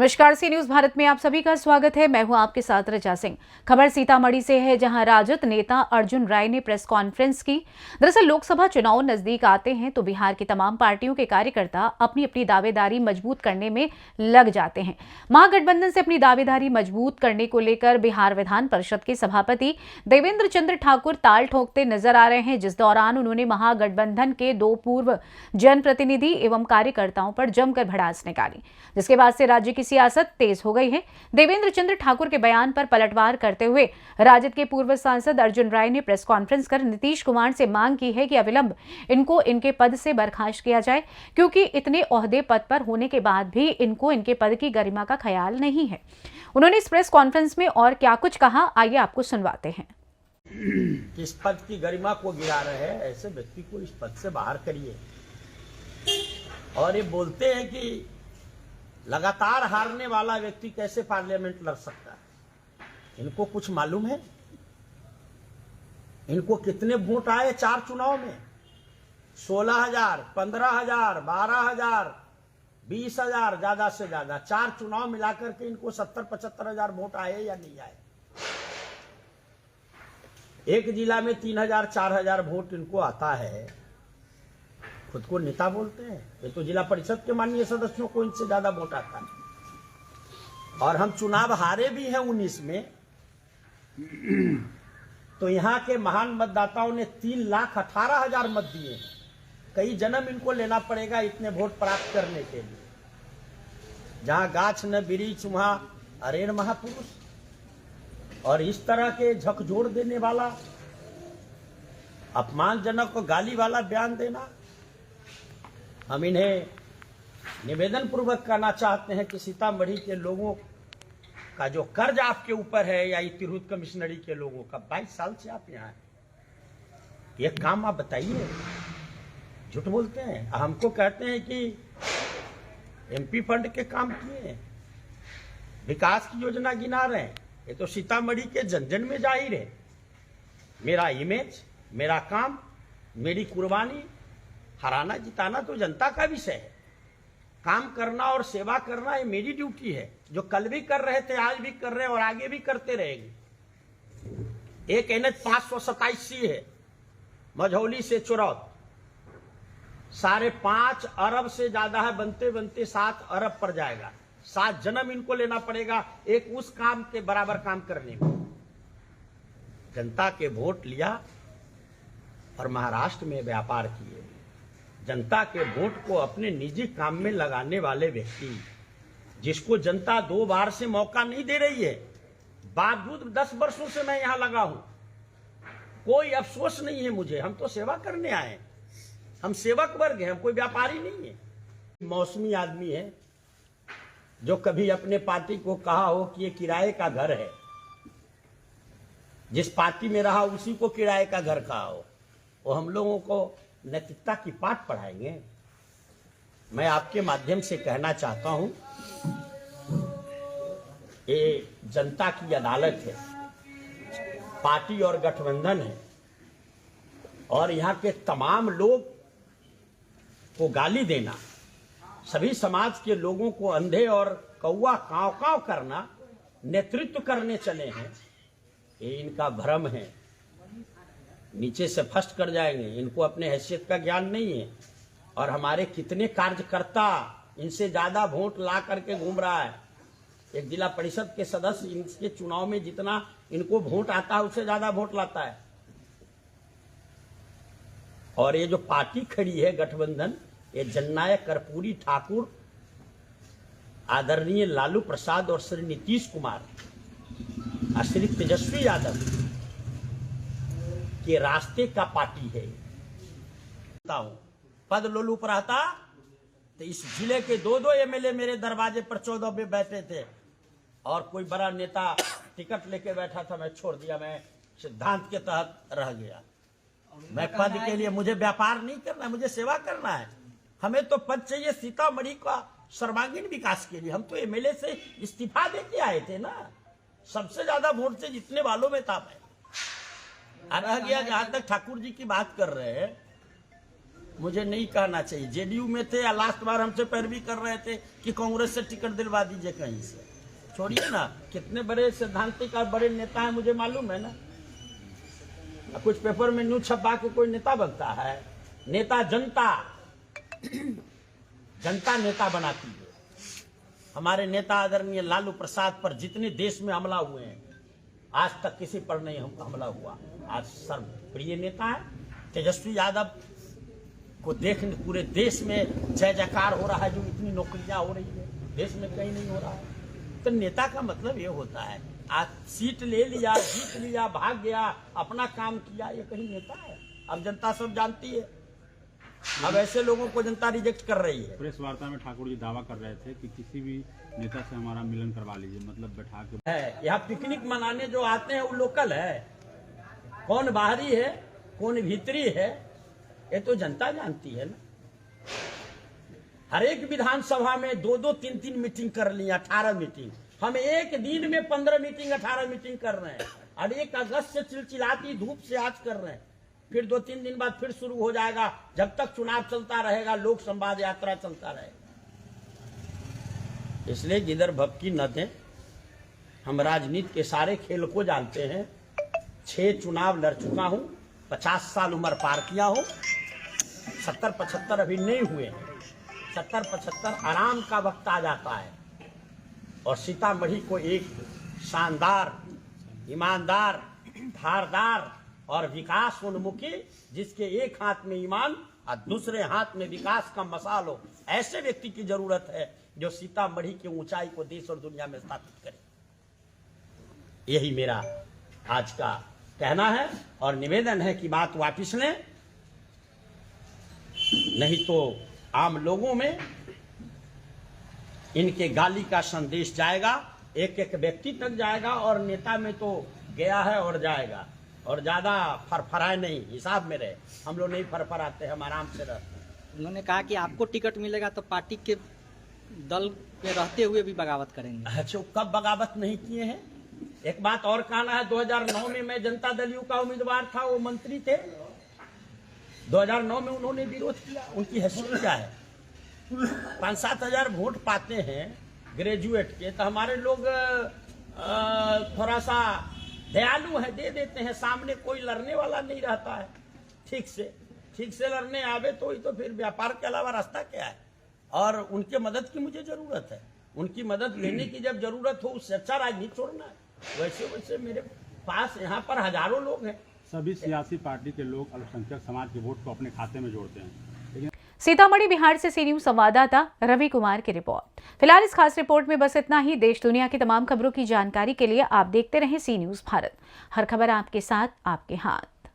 नमस्कार, सी न्यूज भारत में आप सभी का स्वागत है। मैं हूं आपके साथ रजा सिंह। खबर सीतामढ़ी से है, जहां राजद नेता अर्जुन राय ने प्रेस कॉन्फ्रेंस की। दरअसल लोकसभा चुनाव नजदीक आते हैं तो बिहार की तमाम पार्टियों के कार्यकर्ता अपनी अपनी दावेदारी मजबूत करने में लग जाते हैं। महागठबंधन से अपनी दावेदारी मजबूत करने को लेकर बिहार विधान परिषद के सभापति देवेंद्र चंद्र ठाकुर ताल ठोकते नजर आ रहे हैं, जिस दौरान उन्होंने महागठबंधन के 2 पूर्व जनप्रतिनिधि एवं कार्यकर्ताओं पर जमकर भड़ास निकाली, जिसके बाद से राज्य की सियासत तेज हो गई है। देवेंद्र चंद्र ठाकुर के बयान पर पलटवार करते हुए राजद के पूर्व सांसद अर्जुन राय ने प्रेस कॉन्फ्रेंस कर नीतीश कुमार से मांग की है कि अविलंब इनको इनके पद से बर्खास्त किया जाए, क्योंकि इतने ओहदे पद पर होने के बाद भी इनको इनके पद की गरिमा का ख्याल नहीं है। उन्होंने इस प्रेस कॉन्फ्रेंस में और क्या कुछ कहा, आइए आपको सुनवाते हैं। इस पद की गरिमा को गिरा रहे हैं, ऐसे व्यक्ति को इस पद से बाहर करिए। और ये बोलते हैं कि लगातार हारने वाला व्यक्ति कैसे पार्लियामेंट लड़ सकता है। इनको कुछ मालूम है? इनको कितने वोट आए 4 चुनाव में? 16,000, 15,000, 12,000, 20,000, ज्यादा से ज्यादा 4 चुनाव मिलाकर के इनको 70-75,000 वोट आए या नहीं आए? एक जिला में 3,000, 4,000 वोट इनको आता है। खुद को नेता बोलते हैं। ये तो जिला परिषद के माननीय सदस्यों को इनसे ज्यादा वोट आता है। और हम चुनाव हारे भी हैं 19 में। तो यहाँ के महान मतदाताओं ने 3,18,000 मत दिए। कई जन्म इनको लेना पड़ेगा इतने वोट प्राप्त करने के लिए। जहां गाछ न बिरीछ वहां अरेर महापुरुष। और इस तरह के झकझोर देने वाला, अपमानजनक और गाली वाला बयान देना, हम इन्हें निवेदन पूर्वक कहना चाहते हैं कि सीतामढ़ी के लोगों का जो कर्ज आपके ऊपर है, या तिरहुत कमिश्नरी के लोगों का, 22 साल से आप यहाँ हैं, ये काम आप बताइए। झूठ बोलते हैं। हमको कहते हैं कि एमपी फंड के काम किए, विकास की योजना गिना रहे हैं। ये तो सीतामढ़ी के जन में जाहिर है। मेरा इमेज, मेरा काम, मेरी कुर्बानी, हराना जिताना तो जनता का विषय है। काम करना और सेवा करना ये मेरी ड्यूटी है, जो कल भी कर रहे थे, आज भी कर रहे हैं और आगे भी करते रहेंगे। एक NH 527C है मझौली से चुरौत, 5.5 अरब से ज्यादा है। बनते बनते 7 अरब पर जाएगा। 7 जन्म इनको लेना पड़ेगा एक उस काम के बराबर काम करने में। जनता के वोट लिया और महाराष्ट्र में व्यापार किए। जनता के वोट को अपने निजी काम में लगाने वाले व्यक्ति, जिसको जनता 2 बार से मौका नहीं दे रही है, बावजूद 10 वर्षों से मैं यहां लगा हूं, कोई अफसोस नहीं है मुझे। हम तो सेवा करने आए, हम सेवक वर्ग हैं, हम कोई व्यापारी नहीं है। मौसमी आदमी है जो कभी अपने पार्टी को कहा हो कि ये किराए का घर है, जिस पार्टी में रहा उसी को किराए का घर कहा हो, वो हम लोगों को नैतिकता की पाठ पढ़ाएंगे। मैं आपके माध्यम से कहना चाहता हूं, ये जनता की अदालत है, पार्टी और गठबंधन है, और यहां के तमाम लोग को गाली देना, सभी समाज के लोगों को अंधे और कौवा काव काव करना, नेतृत्व करने चले हैं, ये इनका भ्रम है। नीचे से फर्स्ट कर जाएंगे। इनको अपने हैसियत का ज्ञान नहीं है। और हमारे कितने कार्यकर्ता इनसे ज्यादा वोट ला करके घूम रहा है। एक जिला परिषद के सदस्य इनके चुनाव में जितना इनको वोट आता है उससे ज्यादा वोट लाता है। और ये जो पार्टी खड़ी है गठबंधन, ये जननायक कर्पूरी ठाकुर, आदरणीय लालू प्रसाद और श्री नीतीश कुमार और श्री तेजस्वी यादव के रास्ते का पार्टी है। पद लोलूप रहता तो इस जिले के 2-2 MLA मेरे दरवाजे पर 14 में बैठे थे, और कोई बड़ा नेता टिकट लेके बैठा था, मैं छोड़ दिया। मैं सिद्धांत के तहत रह गया। मैं पद के लिए, मुझे व्यापार नहीं करना है, मुझे सेवा करना है। हमें तो पद चाहिए सीतामढ़ी का सर्वांगीण विकास के लिए। हम तो MLA से इस्तीफा देके आए थे ना, सबसे ज्यादा वोट से जीतने वालों में था मैं। रह गया, जहां तक ठाकुर जी की बात कर रहे हैं, मुझे नहीं कहना चाहिए। जेडीयू में थे या लास्ट बार हमसे पैरवी कर रहे थे कि कांग्रेस से टिकट दिलवा दीजिए कहीं से। छोड़िए ना, कितने बड़े सैद्धांतिक और बड़े नेता हैं मुझे मालूम है ना। कुछ पेपर में न्यूज छपा के कोई नेता बनता है? नेता जनता जनता नेता बनाती है। हमारे नेता आदरणीय लालू प्रसाद पर जितने देश में हमला हुए हैं, आज तक किसी पर नहीं हमला हुआ। आज सर्वप्रिय नेता है। तेजस्वी यादव को देख पूरे देश में जय जयकार हो रहा है, जो इतनी नौकरियां हो रही है देश में कहीं नहीं हो रहा है। तो नेता का मतलब ये होता है, आज सीट ले लिया, जीत लिया, भाग गया, अपना काम किया, ये कहीं नेता है? अब जनता सब जानती है। अब ऐसे लोगों को जनता रिजेक्ट कर रही है। प्रेस वार्ता में ठाकुर जी दावा कर रहे थे कि किसी भी नेता से हमारा मिलन करवा लीजिए, मतलब बैठा के है। यहाँ पिकनिक मनाने जो आते हैं वो लोकल है, कौन बाहरी है कौन भीतरी है ये तो जनता जानती है ना। हर एक विधानसभा में 2-2, 3-3 मीटिंग कर ली, 18 मीटिंग। हम एक दिन में 15 मीटिंग 18 मीटिंग कर रहे हैं। और 1 अगस्त से चिलचिलाती धूप से आज कर रहे हैं, फिर 2-3 दिन बाद फिर शुरू हो जाएगा। जब तक चुनाव चलता रहेगा, लोक संवाद यात्रा चलता रहेगा। इसलिए जिधर भपकी न दें। हम राजनीति के सारे खेल को जानते हैं। 6 चुनाव लड़ चुका हूं, 50 साल उम्र पार किया हूं। 70-75 अभी नहीं हुए हैं। 70-75 आराम का वक्त आ जाता है। और सीतामढ़ी को एक शानदार, ईमानदार, धारदार और विकास उन्मुखी, जिसके एक हाथ में ईमान और दूसरे हाथ में विकास का मसाल हो, ऐसे व्यक्ति की जरूरत है जो सीतामढ़ी की ऊंचाई को देश और दुनिया में स्थापित करे। यही मेरा आज का कहना है और निवेदन है कि बात वापिस लें, नहीं तो आम लोगों में इनके गाली का संदेश जाएगा, एक एक व्यक्ति तक जाएगा और नेता में तो गया है और जाएगा। और ज्यादा फरफराए नहीं, हिसाब में रहे। हम लोग नहीं फरफराते, हम आराम से रहते हैं। उन्होंने कहा कि आपको टिकट मिलेगा तो पार्टी के दल में रहते हुए भी बगावत करेंगे। अच्छा, कब बगावत नहीं किए हैं? एक बात और कहना है, 2009 में मैं जनता दल यू का उम्मीदवार था, वो मंत्री थे। 2009 में उन्होंने विरोध किया। उनकी हैसियत क्या है? 5-7 हजार वोट पाते हैं ग्रेजुएट के, तो हमारे लोग थोड़ा सा दयालु है, दे देते हैं। सामने कोई लड़ने वाला नहीं रहता है ठीक से लड़ने आवे तो ही तो फिर व्यापार के अलावा रास्ता क्या है? और उनके मदद की मुझे जरूरत है। उनकी मदद लेने की जब जरूरत हो, उससे अच्छा राजनीति छोड़ना है। वैसे मेरे पास यहाँ पर हजारों लोग हैं। सभी सियासी पार्टी के लोग अल्पसंख्यक समाज के वोट को अपने खाते में जोड़ते हैं, लेकिन सीतामढ़ी बिहार से सी न्यूज संवाददाता रवि कुमार की रिपोर्ट। फिलहाल इस खास रिपोर्ट में बस इतना ही। देश दुनिया की तमाम खबरों की जानकारी के लिए आप देखते रहें सी न्यूज भारत। हर खबर आपके साथ, आपके हाथ।